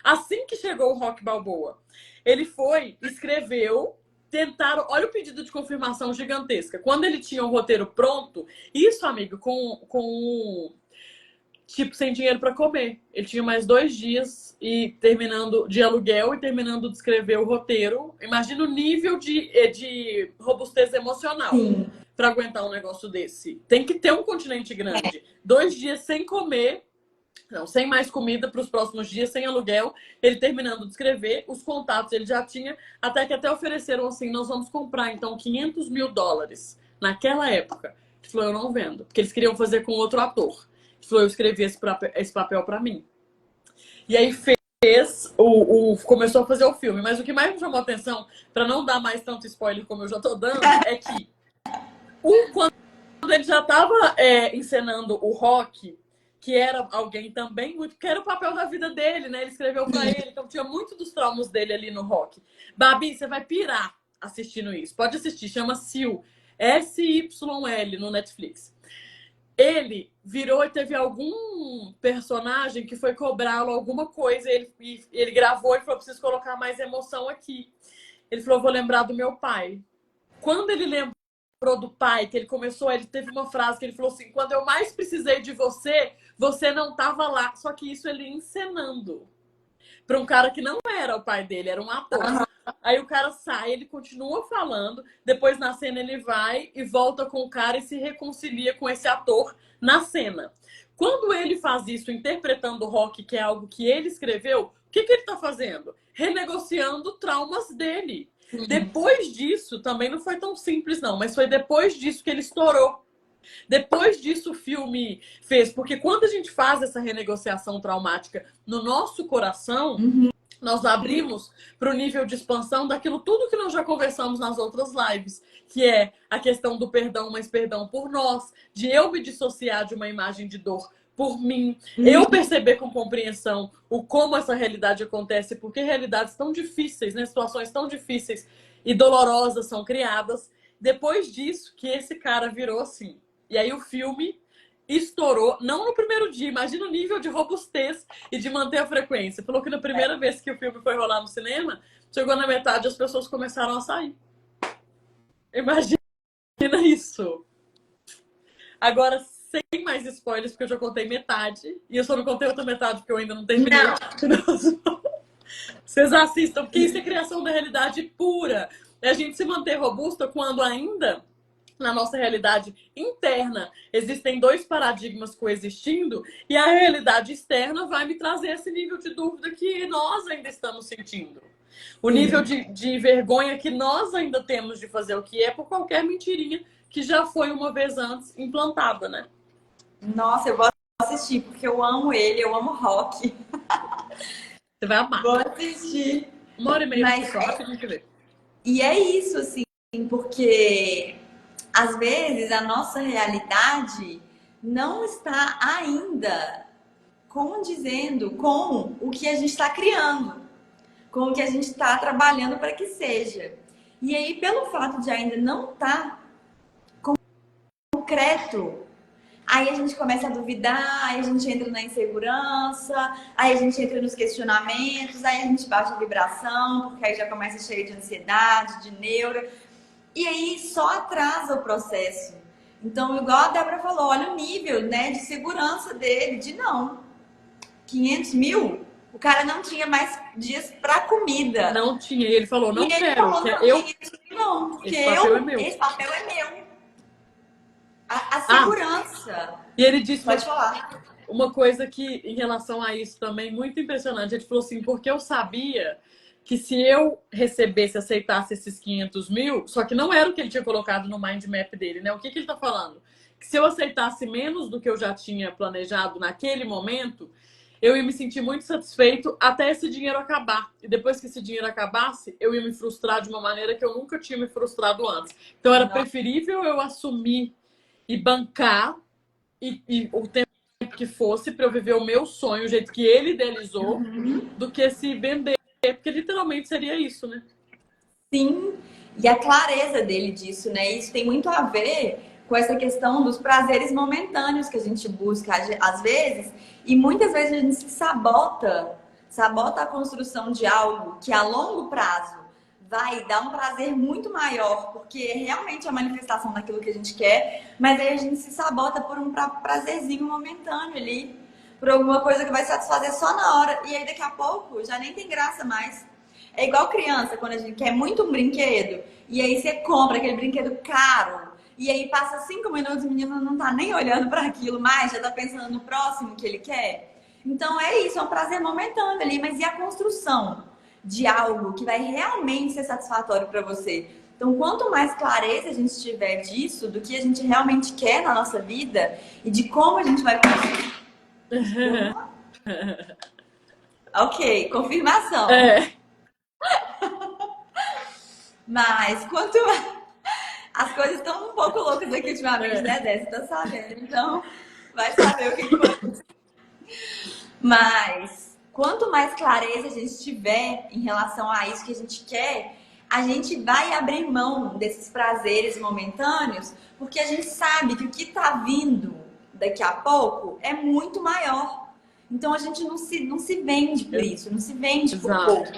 Speaker 2: Assim que chegou o Rock Balboa, ele foi, escreveu, tentaram... Olha o pedido de confirmação gigantesca. Quando ele tinha o roteiro pronto, isso, amigo, com tipo, sem dinheiro para comer. Ele tinha mais 2 dias e terminando de aluguel e terminando de escrever o roteiro. Imagina o nível de robustez emocional para aguentar um negócio desse. Tem que ter um continente grande. 2 dias sem comer, não, sem mais comida para os próximos dias, sem aluguel. Ele terminando de escrever, os contatos ele já tinha, até ofereceram assim, nós vamos comprar então $500 mil. Naquela época. Ele falou, eu não vendo. Porque eles queriam fazer com outro ator. Eu escrevi esse papel para mim. E aí começou a fazer o filme. Mas o que mais me chamou a atenção, para não dar mais tanto spoiler como eu já tô dando, é que quando ele já estava encenando o Rock, que era alguém também muito... Que era o papel da vida dele, né? Ele escreveu para ele. Então tinha muito dos traumas dele ali no Rock. Babi, você vai pirar assistindo isso. Pode assistir. Chama Syl. S-Y-L no Netflix. Ele virou e teve algum personagem que foi cobrá-lo alguma coisa. Ele gravou e falou, preciso colocar mais emoção aqui. Ele falou, vou lembrar do meu pai. Quando ele lembrou do pai, que ele começou, ele teve uma frase que ele falou assim, quando eu mais precisei de você, você não estava lá. Só que isso ele encenando. Para um cara que não era o pai dele, era um ator. Aí o cara sai, ele continua falando, depois na cena ele vai e volta com o cara e se reconcilia com esse ator na cena. Quando ele faz isso interpretando o Rock, que é algo que ele escreveu, o que ele tá fazendo? Renegociando traumas dele. Depois disso, também não foi tão simples não, mas foi depois disso que ele estourou. Depois disso o filme fez, porque quando a gente faz essa renegociação traumática no nosso coração, nós abrimos para o nível de expansão daquilo tudo que nós já conversamos nas outras lives, que é a questão do perdão, mas perdão por nós, de eu me dissociar de uma imagem de dor por mim, eu perceber com compreensão como essa realidade acontece, porque realidades tão difíceis, né, situações tão difíceis e dolorosas são criadas. Depois disso, que esse cara virou assim. E aí o filme estourou, não no primeiro dia, imagina o nível de robustez e de manter a frequência. Falou que na primeira vez que o filme foi rolar no cinema, chegou na metade e as pessoas começaram a sair. Imagina isso. Agora, sem mais spoilers, porque eu já contei metade, e eu só não contei outra metade porque eu ainda não terminei. Não. Vocês assistam, porque isso é criação da realidade pura. É a gente se manter robusta quando ainda... Na nossa realidade interna, existem 2 paradigmas coexistindo e a realidade externa vai me trazer esse nível de dúvida que nós ainda estamos sentindo. O nível de vergonha que nós ainda temos de fazer o que é por qualquer mentirinha que já foi uma vez antes implantada, né?
Speaker 1: Nossa, eu vou assistir, porque eu amo ele, eu amo Rock.
Speaker 2: Você vai amar.
Speaker 1: Vou assistir.
Speaker 2: 1h30 mas só, rapidinho que ver.
Speaker 1: E é isso, assim, porque... Às vezes, a nossa realidade não está ainda condizendo com o que a gente está criando, com o que a gente está trabalhando para que seja. E aí, pelo fato de ainda não estar concreto, aí a gente começa a duvidar, aí a gente entra na insegurança, aí a gente entra nos questionamentos, aí a gente baixa a vibração, porque aí já começa cheio de ansiedade, de neura. E aí só atrasa o processo. Então, igual a Débora falou, olha o nível, né, de segurança dele, de não. 500 mil, o cara não tinha mais dias para comida.
Speaker 2: Não tinha, e ele falou, não quero.
Speaker 1: Falou,
Speaker 2: que
Speaker 1: não,
Speaker 2: eu...
Speaker 1: não, porque
Speaker 2: esse papel é meu.
Speaker 1: Esse papel é meu. A segurança.
Speaker 2: E ele disse...
Speaker 1: Pode falar.
Speaker 2: Uma coisa que, em relação a isso também, muito impressionante. Ele falou assim, porque eu sabia que se eu recebesse, aceitasse esses 500 mil, só que não era o que ele tinha colocado no mind map dele, né? O que ele tá falando? Que se eu aceitasse menos do que eu já tinha planejado naquele momento, eu ia me sentir muito satisfeito até esse dinheiro acabar. E depois que esse dinheiro acabasse, eu ia me frustrar de uma maneira que eu nunca tinha me frustrado antes. Então era preferível eu assumir e bancar e o tempo que fosse para eu viver o meu sonho, o jeito que ele idealizou, do que se vender. Porque literalmente seria isso, né?
Speaker 1: Sim, e a clareza dele disso, né? Isso tem muito a ver com essa questão dos prazeres momentâneos que a gente busca às vezes, e muitas vezes a gente se sabota a construção de algo que a longo prazo vai dar um prazer muito maior, porque é realmente a manifestação daquilo que a gente quer, mas aí a gente se sabota por um prazerzinho momentâneo ali, por alguma coisa que vai satisfazer só na hora, e aí daqui a pouco já nem tem graça mais. É igual criança, quando a gente quer muito um brinquedo, e aí você compra aquele brinquedo caro, e aí passa 5 minutos e o menino não tá nem olhando para aquilo mais, já tá pensando no próximo que ele quer. Então é isso, é um prazer momentâneo ali, mas e a construção de algo que vai realmente ser satisfatório para você? Então, quanto mais clareza a gente tiver disso, do que a gente realmente quer na nossa vida e de como a gente vai conseguir. Ok, confirmação.
Speaker 2: É.
Speaker 1: Mas quanto as coisas estão um pouco loucas aqui ultimamente, né, Dé? Você tá sabendo, então vai saber o que vai acontecer. Mas quanto mais clareza a gente tiver em relação a isso que a gente quer, a gente vai abrir mão desses prazeres momentâneos, porque a gente sabe que o que tá vindo daqui a pouco é muito maior. Então a gente não se vende por isso, não se vende por pouco.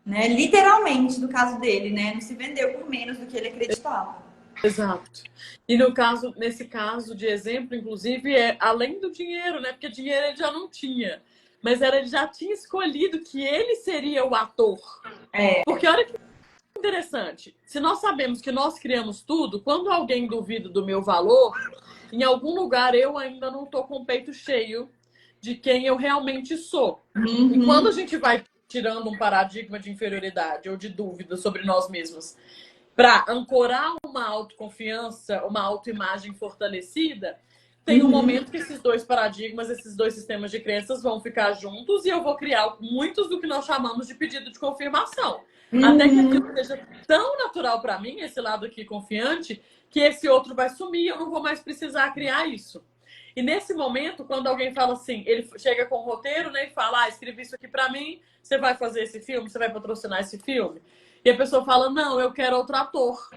Speaker 1: Né? Literalmente, no caso dele, né? Não se vendeu por menos do que ele acreditava.
Speaker 2: Exato. E no caso, nesse caso de exemplo, inclusive, é além do dinheiro, né? Porque dinheiro ele já não tinha. Mas ele já tinha escolhido que ele seria o ator. Porque olha que interessante. Se nós sabemos que nós criamos tudo, quando alguém duvida do meu valor, em algum lugar eu ainda não tô com o peito cheio de quem eu realmente sou. E quando a gente vai tirando um paradigma de inferioridade ou de dúvida sobre nós mesmos para ancorar uma autoconfiança, uma autoimagem fortalecida, tem um momento que esses dois paradigmas, esses dois sistemas de crenças vão ficar juntos e eu vou criar muitos do que nós chamamos de pedido de confirmação. Até que aquilo seja tão natural para mim, esse lado aqui confiante, que esse outro vai sumir e eu não vou mais precisar criar isso. E nesse momento, quando alguém fala assim, ele chega com o roteiro, né, e fala, escrevi isso aqui para mim, você vai fazer esse filme, você vai patrocinar esse filme? E a pessoa fala, não, eu quero outro ator.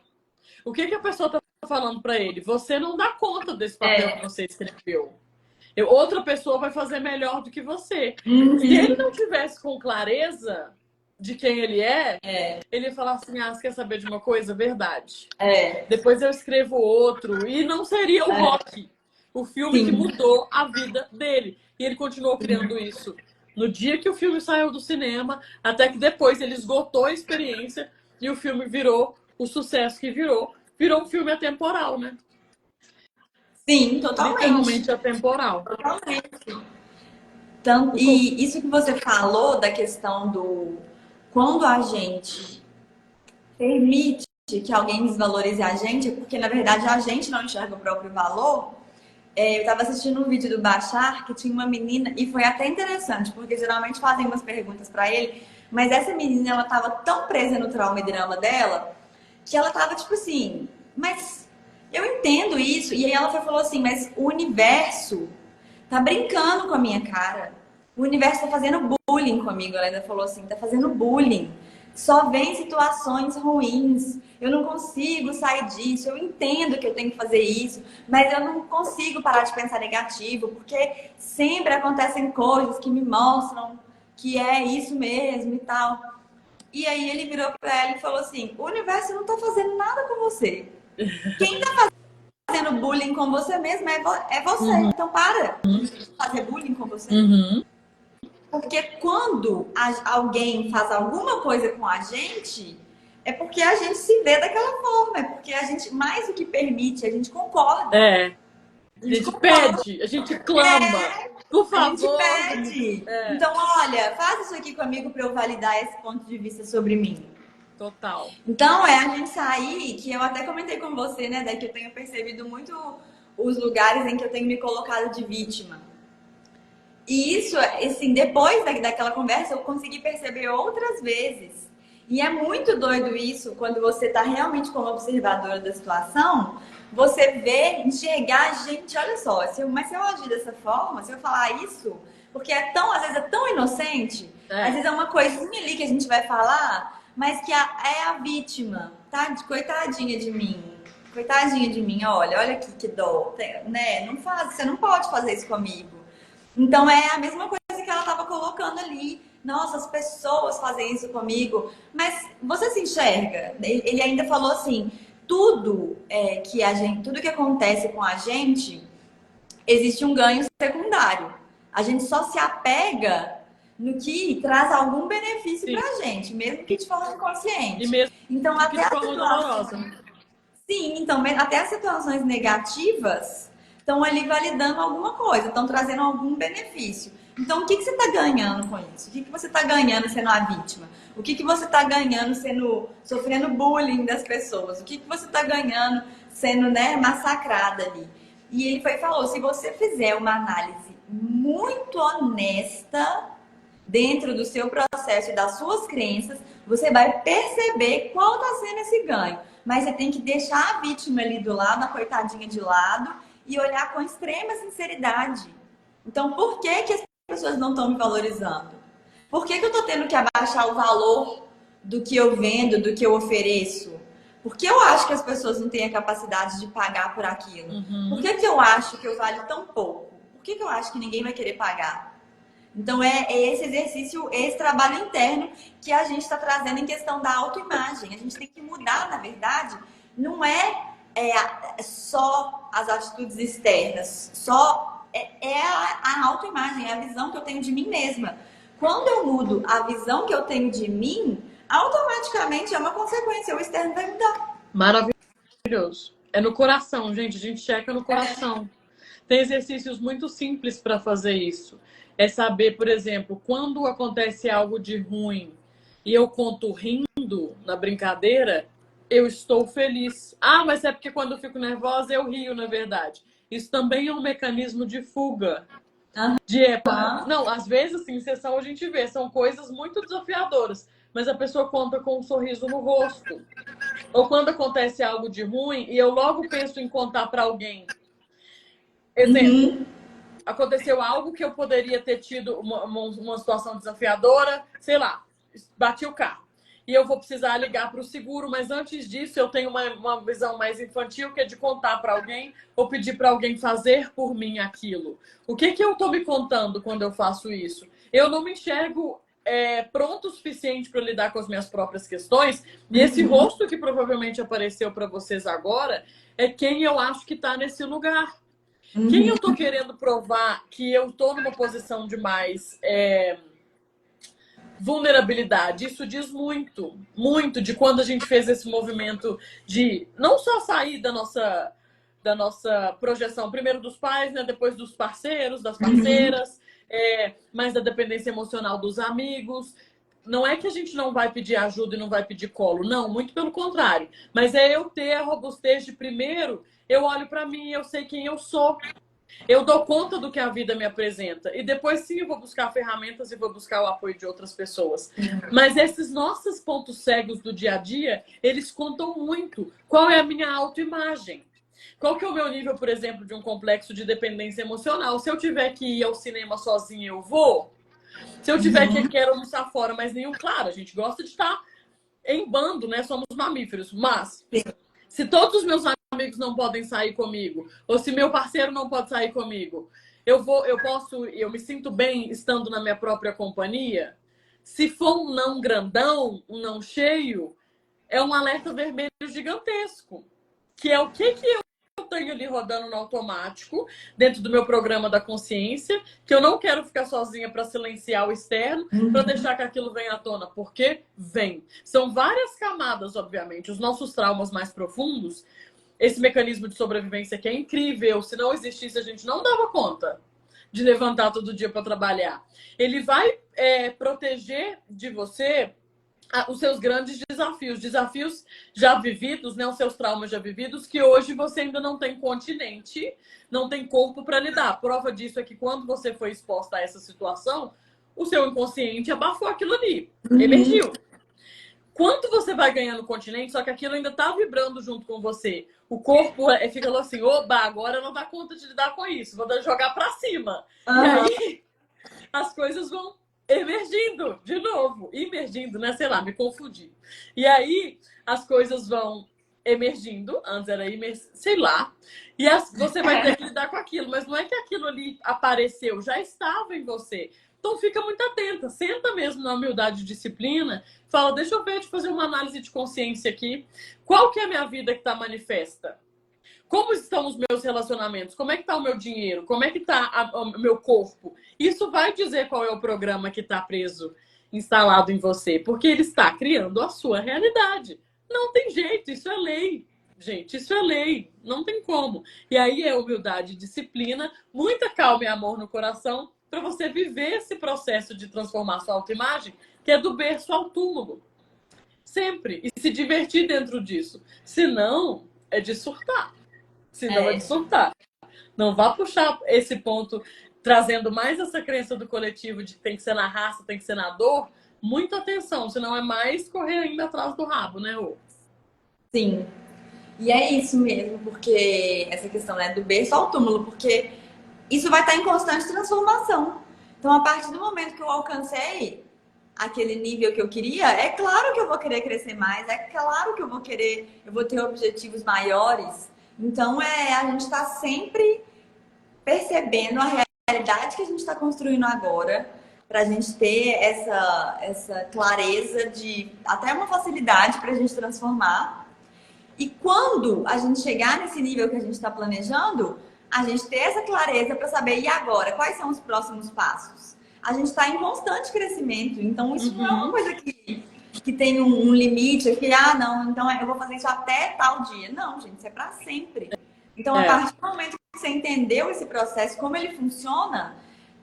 Speaker 2: O que a pessoa tá falando para ele? Você não dá conta desse papel que você escreveu. Outra pessoa vai fazer melhor do que você. Se ele não tivesse com clareza de quem ele é, ele ia falar assim, você quer saber de uma coisa? Verdade. Depois eu escrevo outro. E não seria o Rock, o filme que mudou a vida dele. E ele continuou criando isso no dia que o filme saiu do cinema, até que depois ele esgotou a experiência e o filme virou o sucesso que virou. Virou um filme atemporal, né?
Speaker 1: Sim, totalmente.
Speaker 2: Literalmente atemporal.
Speaker 1: Totalmente. E isso que você falou da questão do... Quando a gente permite que alguém desvalorize a gente, é porque, na verdade, a gente não enxerga o próprio valor. Eu estava assistindo um vídeo do Bashar que tinha uma menina, e foi até interessante, porque geralmente fazem umas perguntas para ele, mas essa menina, ela estava tão presa no trauma e drama dela, que ela estava tipo assim, mas eu entendo isso. E aí ela falou assim, mas o universo tá brincando com a minha cara. O universo tá fazendo bullying comigo. Ela ainda falou assim, tá fazendo bullying. Só vem situações ruins. Eu não consigo sair disso. Eu entendo que eu tenho que fazer isso, mas eu não consigo parar de pensar negativo, porque sempre acontecem coisas que me mostram que é isso mesmo e tal. E aí ele virou pra ela e falou assim, o universo não tá fazendo nada com você. Quem tá fazendo bullying com você mesmo é você. Então para de fazer bullying com você. Porque quando alguém faz alguma coisa com a gente, é porque a gente se vê daquela forma. É porque a gente, mais do que permite, a gente concorda.
Speaker 2: A gente pede, a gente clama. Por
Speaker 1: A gente
Speaker 2: favor.
Speaker 1: pede. Então, olha, faz isso aqui comigo para eu validar esse ponto de vista sobre mim.
Speaker 2: Total.
Speaker 1: Então, é a gente sair, que eu até comentei com você, né, Dé, que eu tenho percebido muito os lugares em que eu tenho me colocado de vítima. E isso, assim, depois daquela conversa, eu consegui perceber outras vezes. E é muito doido isso, quando você tá realmente como observadora da situação, você vê, enxergar, gente, olha só, mas se eu agir dessa forma, se eu falar isso, porque às vezes é tão inocente, às vezes é uma coisinha ali que a gente vai falar, mas que é a vítima, tá? Coitadinha de mim. Coitadinha de mim, olha aqui que dó, né? Não faz, você não pode fazer isso comigo. Então é a mesma coisa que ela estava colocando ali. Nossa, as pessoas fazem isso comigo. Mas você se enxerga? Ele ainda falou assim: tudo que acontece com a gente, existe um ganho secundário. A gente só se apega no que traz algum benefício pra gente, mesmo que de forma
Speaker 2: E
Speaker 1: inconsciente.
Speaker 2: mesmo
Speaker 1: Então,
Speaker 2: que de forma dolorosa.
Speaker 1: Sim, então até as situações negativas estão ali validando alguma coisa, estão trazendo algum benefício. Então, o que você está ganhando com isso? O que você está ganhando sendo a vítima? O que você está ganhando sofrendo bullying das pessoas? O que você está ganhando sendo, né, massacrada ali? E ele falou, se você fizer uma análise muito honesta dentro do seu processo e das suas crenças, você vai perceber qual está sendo esse ganho. Mas você tem que deixar a vítima ali do lado, a coitadinha de lado, e olhar com extrema sinceridade. Então, por que as pessoas não estão me valorizando? Por que eu estou tendo que abaixar o valor do que eu vendo, do que eu ofereço? Por que eu acho que as pessoas não têm a capacidade de pagar por aquilo? Por que eu acho que eu valho tão pouco? Por que eu acho que ninguém vai querer pagar? Então, é esse exercício, esse trabalho interno que a gente está trazendo em questão da autoimagem. A gente tem que mudar, na verdade, não é só as atitudes externas, a autoimagem, é a visão que eu tenho de mim mesma. Quando eu mudo a visão que eu tenho de mim, automaticamente é uma consequência, o externo vai mudar.
Speaker 2: Maravilhoso. É no coração, gente. A gente checa no coração. Tem exercícios muito simples para fazer isso. É saber, por exemplo, quando acontece algo de ruim e eu conto rindo na brincadeira, eu estou feliz. Ah, mas é porque quando eu fico nervosa eu rio, na verdade. Isso também é um mecanismo de fuga. Não, às vezes, assim, em sessão a gente vê, são coisas muito desafiadoras, mas a pessoa conta com um sorriso no rosto. Ou quando acontece algo de ruim e eu logo penso em contar para alguém. Exemplo, aconteceu algo que eu poderia ter tido uma situação desafiadora, sei lá, bati o carro. E eu vou precisar ligar para o seguro, mas antes disso eu tenho uma visão mais infantil, que é de contar para alguém ou pedir para alguém fazer por mim aquilo. O que eu estou me contando quando eu faço isso? Eu não me enxergo pronto o suficiente para lidar com as minhas próprias questões. E esse rosto que provavelmente apareceu para vocês agora é quem eu acho que está nesse lugar. Quem eu tô querendo provar que eu tô numa posição de mais vulnerabilidade? Isso diz muito, muito de quando a gente fez esse movimento de não só sair da nossa projeção, primeiro dos pais, né, depois dos parceiros, das parceiras, mais da dependência emocional dos amigos. Não é que a gente não vai pedir ajuda e não vai pedir colo, não, muito pelo contrário. Mas é eu ter a robustez de primeiro, eu olho para mim, eu sei quem eu sou. Eu dou conta do que a vida me apresenta. E depois sim eu vou buscar ferramentas e vou buscar o apoio de outras pessoas. Mas esses nossos pontos cegos do dia a dia, eles contam muito. Qual é a minha autoimagem? Qual que é o meu nível, por exemplo, de um complexo de dependência emocional? Se eu tiver que ir ao cinema sozinha, eu vou? Se eu tiver que quero almoçar fora, mas nenhum... Claro, a gente gosta de estar em bando, né? Somos mamíferos. Mas se todos os meus amigos não podem sair comigo, ou se meu parceiro não pode sair comigo, eu me sinto bem estando na minha própria companhia. Se for um não grandão, um não cheio, é um alerta vermelho gigantesco. Que é o que eu tenho ali rodando no automático, dentro do meu programa da consciência, que eu não quero ficar sozinha para silenciar o externo, para deixar que aquilo venha à tona, porque vem. São várias camadas, obviamente. Os nossos traumas mais profundos, esse mecanismo de sobrevivência que é incrível, se não existisse a gente não dava conta. de levantar todo dia para trabalhar. Ele vai proteger de você os seus grandes desafios já vividos, né, os seus traumas já vividos, que hoje você ainda não tem continente, não tem corpo para lidar. A prova disso é que quando você foi exposta a essa situação, o seu inconsciente abafou aquilo ali, emergiu. Quanto você vai ganhando continente, só que aquilo ainda tá vibrando junto com você. O corpo fica assim, oba, agora não dá conta de lidar com isso, vou jogar para cima. E aí as coisas vão emergindo de novo. Emergindo, né? Sei lá, me confundi. E aí as coisas vão emergindo. Antes era sei lá. E você vai ter que lidar com aquilo. Mas não é que aquilo ali apareceu, já estava em você. Então fica muito atenta. Senta mesmo na humildade e disciplina. Fala, deixa eu ver, deixa eu fazer uma análise de consciência aqui. Qual que é a minha vida que está manifesta? Como estão os meus relacionamentos? Como é que está o meu dinheiro? Como é que está o meu corpo? Isso vai dizer qual é o programa que está preso, instalado em você. Porque ele está criando a sua realidade. Não tem jeito, isso é lei. Gente, isso é lei. Não tem como. E aí é humildade, disciplina, muita calma e amor no coração para você viver esse processo de transformar sua autoimagem, que é do berço ao túmulo. Sempre. E se divertir dentro disso. Senão, é de surtar. Senão é de surtar. Não vá puxar esse ponto, trazendo mais essa crença do coletivo de que tem que ser na raça, tem que ser na dor. Muita atenção, senão é mais correr ainda atrás do rabo, né, Rô?
Speaker 1: Sim. E é isso mesmo, porque essa questão, né, do berço ao túmulo, porque isso vai estar em constante transformação. Então, a partir do momento que eu alcancei aquele nível que eu queria, é claro que eu vou querer crescer mais, é claro que eu vou ter objetivos maiores. Então, a gente está sempre percebendo a realidade que a gente está construindo agora, para a gente ter essa clareza de até uma facilidade para a gente transformar. E quando a gente chegar nesse nível que a gente está planejando, a gente ter essa clareza para saber, e agora, quais são os próximos passos? A gente está em constante crescimento, então isso não é uma coisa que tem um limite, que, não, então eu vou fazer isso até tal dia. Não, gente, isso é para sempre. Então, a partir do momento que você entendeu esse processo, como ele funciona,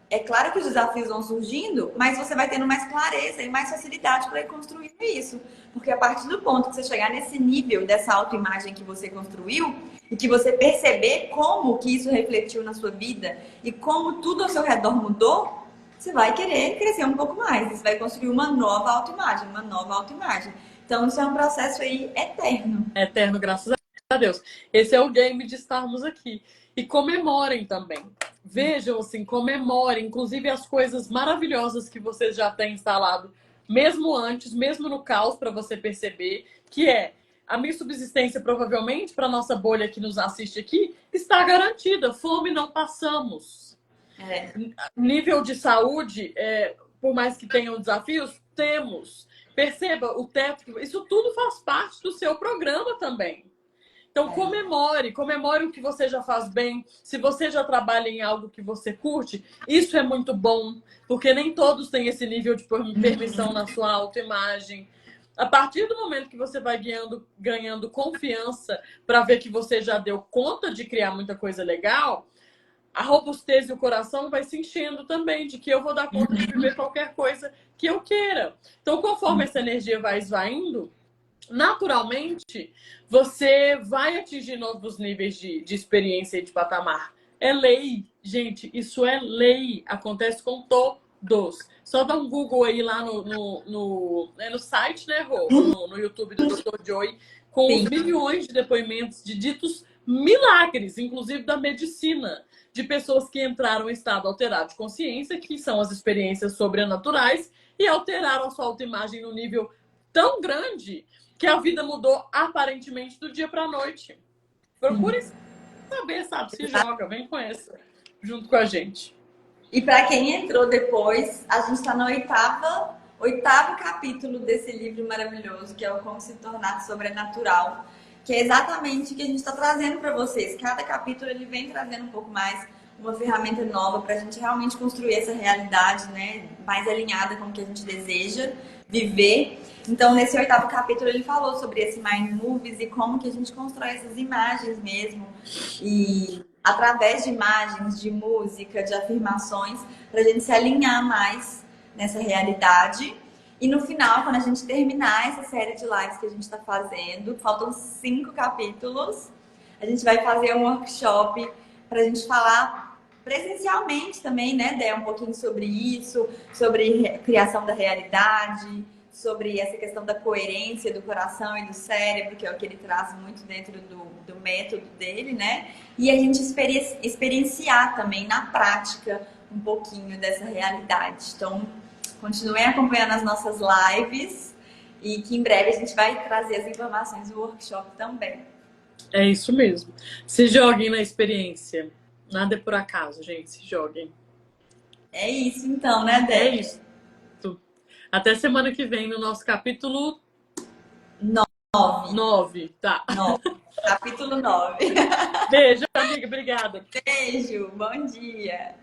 Speaker 1: é claro que os desafios vão surgindo, mas você vai tendo mais clareza e mais facilidade para ir construindo isso. Porque a partir do ponto que você chegar nesse nível dessa autoimagem que você construiu e que você perceber como que isso refletiu na sua vida e como tudo ao seu redor mudou, você vai querer crescer um pouco mais. Você vai construir uma nova autoimagem, uma nova autoimagem. Então, isso é um processo aí eterno.
Speaker 2: Eterno, graças a Deus. Esse é o game de estarmos aqui. E comemorem também. Vejam, assim, comemorem, inclusive as coisas maravilhosas que vocês já têm instalado, mesmo antes, mesmo no caos, para você perceber que a minha subsistência, provavelmente, para nossa bolha que nos assiste aqui, está garantida. Fome não passamos. Nível de saúde, por mais que tenham desafios, temos. Perceba o teto, isso tudo faz parte do seu programa também. Então, comemore o que você já faz bem. Se você já trabalha em algo que você curte, isso é muito bom, porque nem todos têm esse nível de permissão na sua autoimagem. A partir do momento que você vai ganhando confiança para ver que você já deu conta de criar muita coisa legal, a robustez e o coração vai se enchendo também de que eu vou dar conta de viver qualquer coisa que eu queira. Então, conforme essa energia vai esvaindo, naturalmente, você vai atingir novos níveis de experiência e de patamar. É lei, gente, isso é lei. Acontece com todos. Só dá um Google aí lá no site, né, Rô? No YouTube do Dr. Joy, com os milhões de depoimentos de ditos milagres, inclusive da medicina, de pessoas que entraram em estado alterado de consciência, que são as experiências sobrenaturais, e alteraram a sua autoimagem no nível tão grande que a vida mudou aparentemente do dia para a noite. Procure saber, sabe? Se joga, vem com essa, junto com a gente.
Speaker 1: E para quem entrou depois, a gente está no oitavo capítulo desse livro maravilhoso, que é o Como Se Tornar Sobrenatural, que é exatamente o que a gente está trazendo para vocês. Cada capítulo ele vem trazendo um pouco mais uma ferramenta nova para a gente realmente construir essa realidade, né, mais alinhada com o que a gente deseja viver. Então, nesse oitavo capítulo, ele falou sobre esse Mind Movies e como que a gente constrói essas imagens mesmo. E através de imagens, de música, de afirmações, para a gente se alinhar mais nessa realidade. E no final, quando a gente terminar essa série de lives que a gente está fazendo, faltam 5 capítulos, a gente vai fazer um workshop para a gente falar presencialmente também, né, Dé, um pouquinho sobre isso, sobre criação da realidade, sobre essa questão da coerência do coração e do cérebro, que é o que ele traz muito dentro do método dele, né? E a gente experienciar também na prática um pouquinho dessa realidade. Então, continuem acompanhando as nossas lives e que em breve a gente vai trazer as informações do workshop também.
Speaker 2: É isso mesmo. Se joguem na experiência. Nada é por acaso, gente. Se joguem.
Speaker 1: É isso então, né, Dé?
Speaker 2: É isso. Até semana que vem no nosso capítulo 9. Tá.
Speaker 1: 9. Capítulo 9.
Speaker 2: Beijo, amiga. Obrigada.
Speaker 1: Beijo, bom dia.